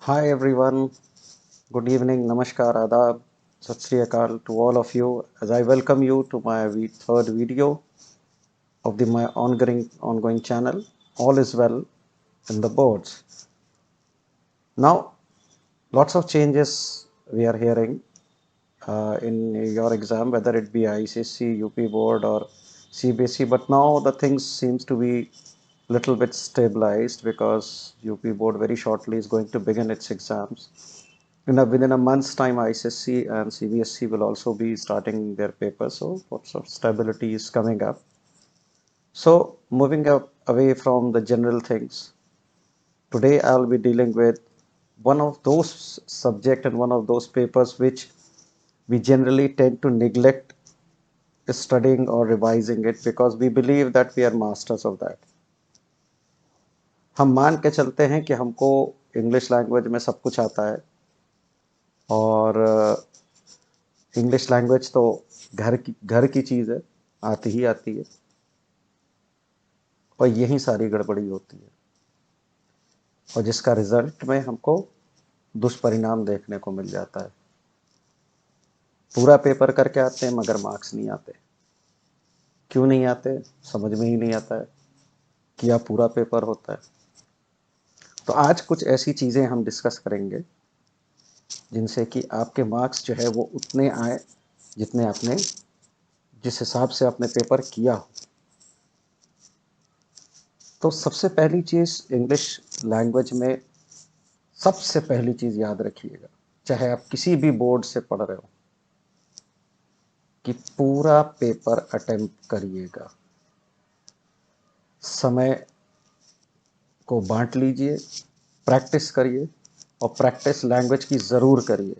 Hi everyone, good evening, namaskar, adab, sat sri akal to all of you as I welcome you to my third video of my ongoing channel. All is well in the boards. Now, lots of changes we are hearing in your exam, whether it be ICSE, UP board or CBSE, but now the things seems to be little bit stabilized because UP board very shortly is going to begin its exams. Within a month's time, ICSE and CBSE will also be starting their papers, so lots of stability is coming up. So moving away from the general things, today I'll be dealing with one of those subject and one of those papers which we generally tend to neglect studying or revising it because we believe that we are masters of that. हम मान के चलते हैं कि हमको English language में सब कुछ आता है और इंग्लिश लैंग्वेज तो घर की चीज़ है, आती ही आती है और यही सारी गड़बड़ी होती है और जिसका रिजल्ट में हमको दुष्परिणाम देखने को मिल जाता है। पूरा पेपर करके आते हैं मगर मार्क्स नहीं आते। क्यों नहीं आते समझ में ही नहीं आता है, किया पूरा पेपर होता है। तो आज कुछ ऐसी चीज़ें हम डिस्कस करेंगे जिनसे कि आपके मार्क्स जो है वो उतने आए जितने आपने जिस हिसाब से आपने पेपर किया हो। तो सबसे पहली चीज़ इंग्लिश लैंग्वेज में सबसे पहली चीज़ याद रखिएगा, चाहे आप किसी भी बोर्ड से पढ़ रहे हो, कि पूरा पेपर अटेम्प्ट करिएगा। समय को बांट लीजिए, प्रैक्टिस करिए और प्रैक्टिस लैंग्वेज की ज़रूर करिए।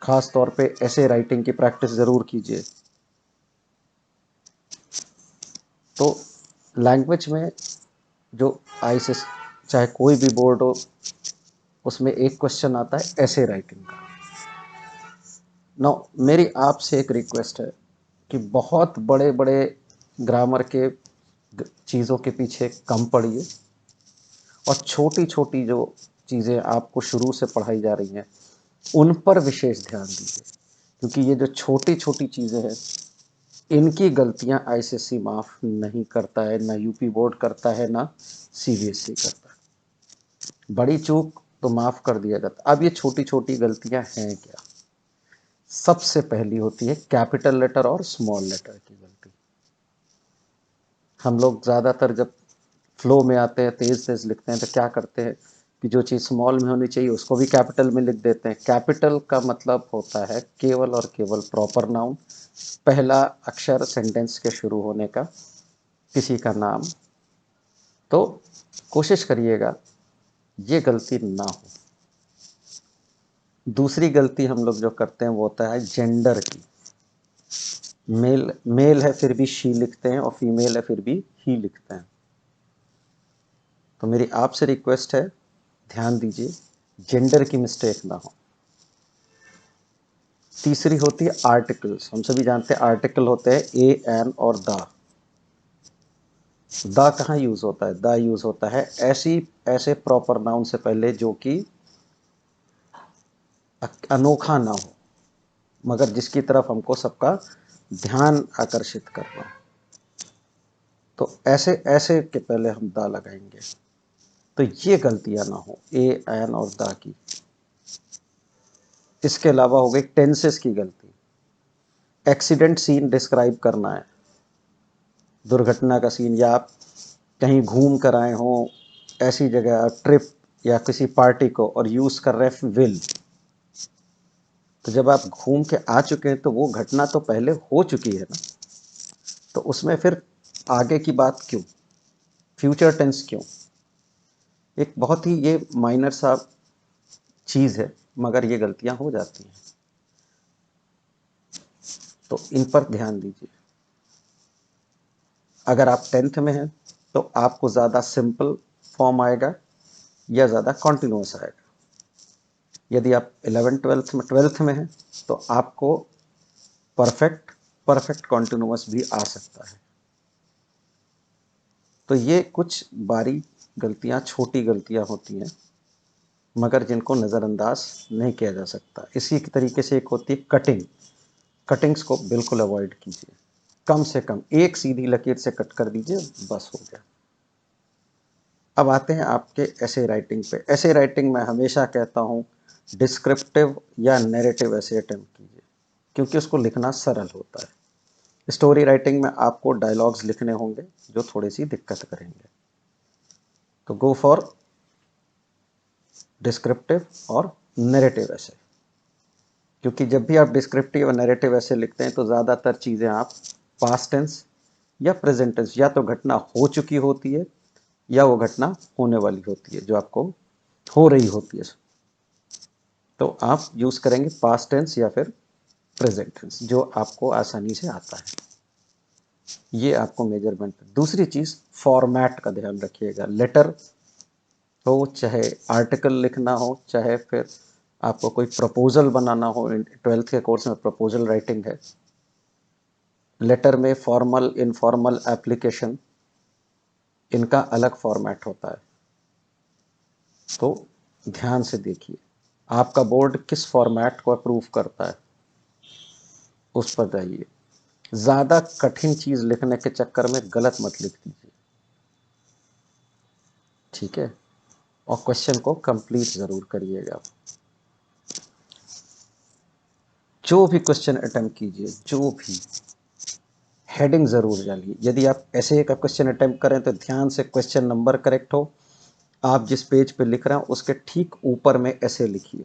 खास तौर पे ऐसे राइटिंग की प्रैक्टिस ज़रूर कीजिए। तो लैंग्वेज में जो आईसीएस चाहे कोई भी बोर्ड हो, उसमें एक क्वेश्चन आता है ऐसे राइटिंग का। नो मेरी आपसे एक रिक्वेस्ट है कि बहुत बड़े बड़े ग्रामर के चीज़ों के पीछे कम पढ़िए और छोटी छोटी जो चीज़ें आपको शुरू से पढ़ाई जा रही हैं उन पर विशेष ध्यान दीजिए, क्योंकि ये जो छोटी छोटी चीज़ें हैं इनकी गलतियां आईसीएसई माफ़ नहीं करता है, ना यूपी बोर्ड करता है, ना सीबीएसई करता है। बड़ी चूक तो माफ़ कर दिया जाता। अब ये छोटी छोटी गलतियां हैं क्या? सबसे पहली होती है कैपिटल लेटर और स्मॉल लेटर की गलती। हम लोग ज़्यादातर जब फ्लो में आते हैं, तेज़ तेज़ लिखते हैं, तो क्या करते हैं कि जो चीज़ स्मॉल में होनी चाहिए उसको भी कैपिटल में लिख देते हैं। कैपिटल का मतलब होता है केवल और केवल प्रॉपर नाउन, पहला अक्षर सेंटेंस के शुरू होने का किसी का नाम। तो कोशिश करिएगा ये गलती ना हो। दूसरी गलती हम लोग जो करते हैं वो होता है जेंडर की। मेल है फिर भी शी लिखते हैं और फीमेल है फिर भी ही लिखते हैं। तो मेरी आपसे रिक्वेस्ट है, ध्यान दीजिए जेंडर की मिस्टेक ना हो। तीसरी होती है आर्टिकल्स। हम सभी जानते हैं आर्टिकल होते हैं ए, एन और द। द कहाँ यूज होता है? द यूज होता है ऐसे प्रॉपर नाउन से पहले जो कि अनोखा ना हो मगर जिसकी तरफ हमको सबका ध्यान आकर्षित करना हो। तो ऐसे ऐसे के पहले हम द लगाएंगे। तो ये गलतियां ना हो ए, एन और द की। इसके अलावा हो गई टेंसेस की गलती। एक्सीडेंट सीन डिस्क्राइब करना है, दुर्घटना का सीन, या आप कहीं घूम कर आए हो ऐसी जगह, ट्रिप या किसी पार्टी को, और यूज कर रहे हैं विल। तो जब आप घूम के आ चुके हैं तो वो घटना तो पहले हो चुकी है ना, तो उसमें फिर आगे की बात क्यों, फ्यूचर टेंस क्यों? एक बहुत ही ये माइनर सा चीज़ है मगर ये गलतियां हो जाती हैं, तो इन पर ध्यान दीजिए। अगर आप 10th में हैं तो आपको ज़्यादा सिंपल फॉर्म आएगा या ज़्यादा कॉन्टिन्यूस आएगा। यदि आप 11th 12th में हैं तो आपको परफेक्ट कॉन्टिन्यूस भी आ सकता है। तो ये कुछ बारीक गलतियां, छोटी गलतियां होती हैं मगर जिनको नज़रअंदाज नहीं किया जा सकता। इसी तरीके से एक होती है कटिंग। कटिंग्स को बिल्कुल अवॉइड कीजिए, कम से कम एक सीधी लकीर से कट कर दीजिए, बस हो गया। अब आते हैं आपके ऐसे राइटिंग पे। ऐसे राइटिंग में हमेशा कहता हूँ डिस्क्रिप्टिव या नैरेटिव ऐसे अटेम्प्ट कीजिए, क्योंकि उसको लिखना सरल होता है। स्टोरी राइटिंग में आपको डायलॉग्स लिखने होंगे जो थोड़ी सी दिक्कत करेंगे, तो गो फॉर डिस्क्रिप्टिव और नैरेटिव ऐसे। क्योंकि जब भी आप डिस्क्रिप्टिव और नैरेटिव ऐसे लिखते हैं तो ज़्यादातर चीज़ें आप पास्ट टेंस या प्रेजेंट टेंस, या तो घटना हो चुकी होती है या वो घटना होने वाली होती है जो आपको हो रही होती है, तो आप यूज़ करेंगे पास्ट टेंस या फिर प्रेजेंट टेंस जो आपको आसानी से आता है। ये आपको मेजरमेंट। दूसरी चीज़ फॉर्मेट का ध्यान रखिएगा। लेटर हो, चाहे आर्टिकल लिखना हो, चाहे फिर आपको कोई प्रपोजल बनाना हो। 12th के कोर्स में प्रपोजल राइटिंग है। लेटर में फॉर्मल, इनफॉर्मल, एप्लीकेशन, इनका अलग फॉर्मेट होता है, तो ध्यान से देखिए आपका बोर्ड किस फॉर्मेट को अप्रूव करता है, उस पर जाइए। ज़्यादा कठिन चीज़ लिखने के चक्कर में गलत मत लिख दीजिए, ठीक है। और क्वेश्चन को कंप्लीट ज़रूर करिएगा। जो भी क्वेश्चन अटेम्प्ट कीजिए, जो भी हेडिंग ज़रूर डालिए। यदि आप ऐसे का क्वेश्चन अटेम्प्ट करें तो ध्यान से क्वेश्चन नंबर करेक्ट हो। आप जिस पेज पे लिख रहे हैं उसके ठीक ऊपर में ऐसे लिखिए,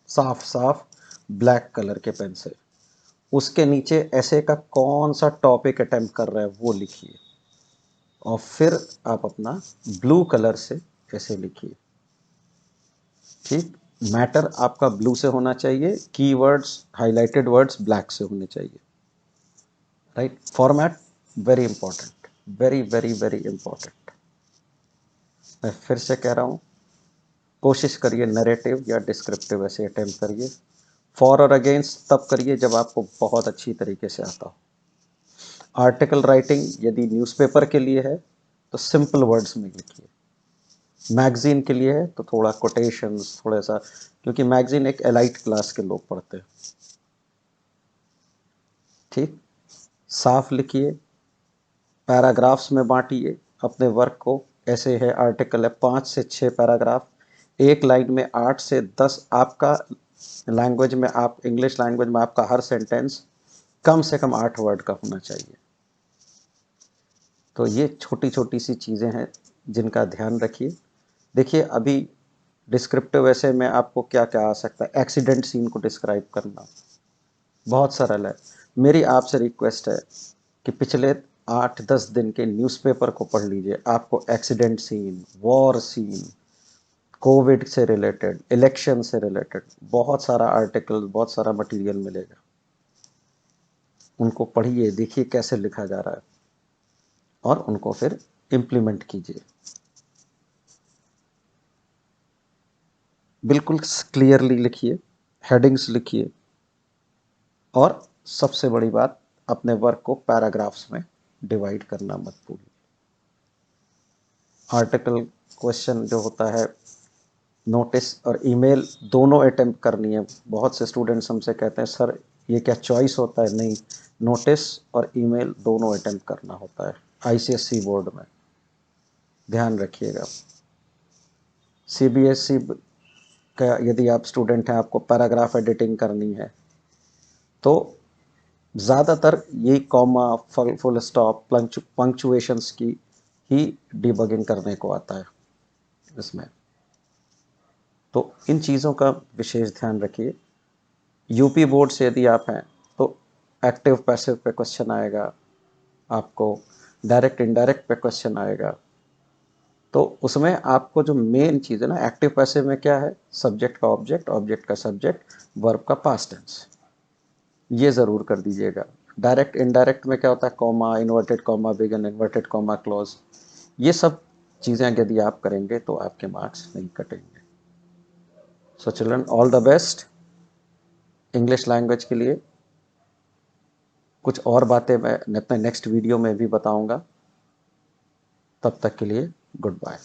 साफ साफ ब्लैक कलर के पेन से। उसके नीचे ऐसे का कौन सा टॉपिक अटेम्प्ट कर रहे हैं वो लिखिए, और फिर आप अपना ब्लू कलर से ऐसे लिखिए, ठीक। मैटर आपका ब्लू से होना चाहिए, कीवर्ड्स, हाइलाइटेड वर्ड्स ब्लैक से होने चाहिए, right. Format very important, very very very important. मैं फिर से कह रहा हूँ, कोशिश करिए नरेटिव या डिस्क्रिप्टिव ऐसे अटेम्प्ट करिए। फॉर और अगेंस्ट तब करिए जब आपको बहुत अच्छी तरीके से आता हो। आर्टिकल राइटिंग यदि न्यूज़पेपर के लिए है तो सिंपल वर्ड्स में लिखिए। मैगजीन के लिए है तो थोड़ा कोटेशंस, थोड़ा सा, क्योंकि मैगजीन एक एलाइट क्लास के लोग पढ़ते हैं, ठीक। साफ लिखिए, पैराग्राफ्स में बांटिए अपने वर्क को। ऐसे है, आर्टिकल है 5 से 6 पैराग्राफ, एक लाइन में 8 से 10 आपका लैंग्वेज में, आप इंग्लिश लैंग्वेज में आपका हर सेंटेंस कम से कम 8 वर्ड का होना चाहिए। तो ये छोटी छोटी सी चीज़ें हैं जिनका ध्यान रखिए। देखिए अभी डिस्क्रिप्टिव ऐसे में आपको क्या क्या आ सकता है। एक्सीडेंट सीन को डिस्क्राइब करना बहुत सरल है। मेरी आपसे रिक्वेस्ट है कि पिछले 8-10 दिन के न्यूज़पेपर को पढ़ लीजिए। आपको accident scene, war scene, covid से रिलेटेड, इलेक्शन से रिलेटेड बहुत सारा आर्टिकल, बहुत सारा मटेरियल मिलेगा। उनको पढ़िए, देखिए कैसे लिखा जा रहा है और उनको फिर इम्प्लीमेंट कीजिए। बिल्कुल क्लियरली लिखिए, हेडिंग्स लिखिए, और सबसे बड़ी बात, अपने वर्क को पैराग्राफ्स में डिवाइड करना मत भूलिए। आर्टिकल क्वेश्चन जो होता है, नोटिस और ईमेल दोनों अटेम्प्ट करनी है। बहुत से स्टूडेंट्स हमसे कहते हैं सर ये क्या चॉइस होता है? नहीं, नोटिस और ईमेल दोनों अटेम्प्ट करना होता है आईसीएसई बोर्ड में, ध्यान रखिएगा। सीबीएसई का यदि आप स्टूडेंट हैं, आपको पैराग्राफ एडिटिंग करनी है तो ज़्यादातर ये कॉमा, फुल स्टॉप, पंक्चुएशंस की ही डिबगिंग करने को आता है इसमें। तो इन चीज़ों का विशेष ध्यान रखिए। यूपी बोर्ड से यदि आप हैं तो एक्टिव पैसिव पे क्वेश्चन आएगा, आपको डायरेक्ट इनडायरेक्ट पे क्वेश्चन आएगा। तो उसमें आपको जो मेन चीज़ है ना, एक्टिव पैसिव में क्या है, सब्जेक्ट का ऑब्जेक्ट, ऑब्जेक्ट का सब्जेक्ट, वर्ब का पास्ट टेंस, ये ज़रूर कर दीजिएगा। डायरेक्ट इनडायरेक्ट में क्या होता है, comma, inverted comma begin, inverted comma close, ये सब चीज़ें यदि आप करेंगे तो आपके मार्क्स नहीं कटेंगे। So children, all the best English language के लिए। कुछ और बातें मैं अपने नेक्स्ट वीडियो में भी बताऊंगा। तब तक के लिए गुड बाय।